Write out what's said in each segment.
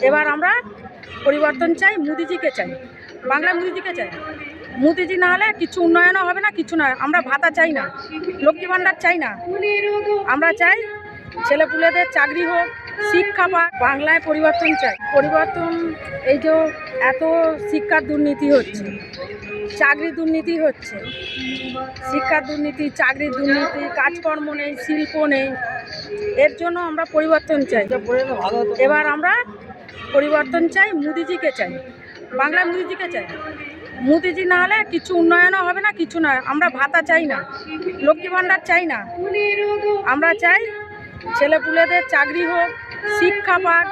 এবার আমরা পরিবর্তন চাই, মোদিজিকে চাই, বাংলা মোদিজিকে চাই। মোদিজি না হলে কিছু উন্নয়নও হবে না, কিছু নয়। আমরা ভাতা চাই না, লক্ষ্মী ভাণ্ডার চাই না, আমরা চাই ছেলেপুলেদের চাকরি হোক, শিক্ষা পাক। বাংলায় পরিবর্তন চাই। পরিবর্তন এই যে এত শিক্ষার দুর্নীতি হচ্ছে, চাকরি দুর্নীতি হচ্ছে, শিক্ষার দুর্নীতি, চাকরির দুর্নীতি, কাজকর্ম নেই, শিল্প নেই, এর জন্য আমরা পরিবর্তন চাই। এবার আমরা পরিবর্তন চাই, মোদিজিকে চাই, বাংলা মোদিজিকে চাই। মোদিজি না হলে কিছু উন্নয়নও হবে না, কিছু নয়। আমরা ভাতা চাই না, লক্ষ্মী ভাণ্ডার চাই না, আমরা চাই ছেলেপুলেদের চাকরি হোক, শিক্ষা পাক,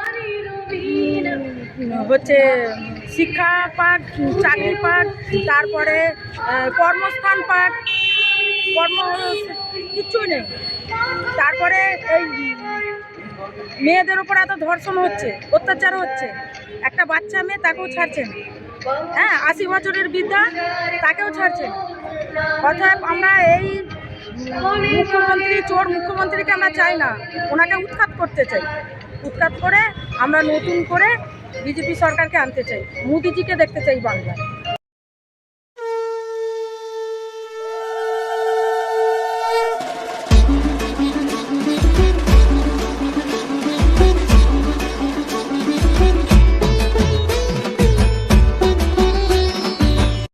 হচ্ছে শিক্ষা পাক, চাকরি পাক, তারপরে কর্মস্থান পাক, কিচ্ছুই নেই। তারপরে এই মেয়েদের ওপর এত ধর্ষণ হচ্ছে, অত্যাচার হচ্ছে, একটা বাচ্চা মেয়ে তাকেও ছাড়ছেন, হ্যাঁ 80 বছরের বৃদ্ধা তাকেও ছাড়ছেন। অতএব আমরা এই মুখ্যমন্ত্রী, চোর মুখ্যমন্ত্রীকে আমরা চাই না, ওনাকে উৎখাত করতে চাই। উৎখাত করে আমরা নতুন করে বিজেপি সরকারকে আনতে চাই, মোদিজিকে দেখতে চাই বাংলায়।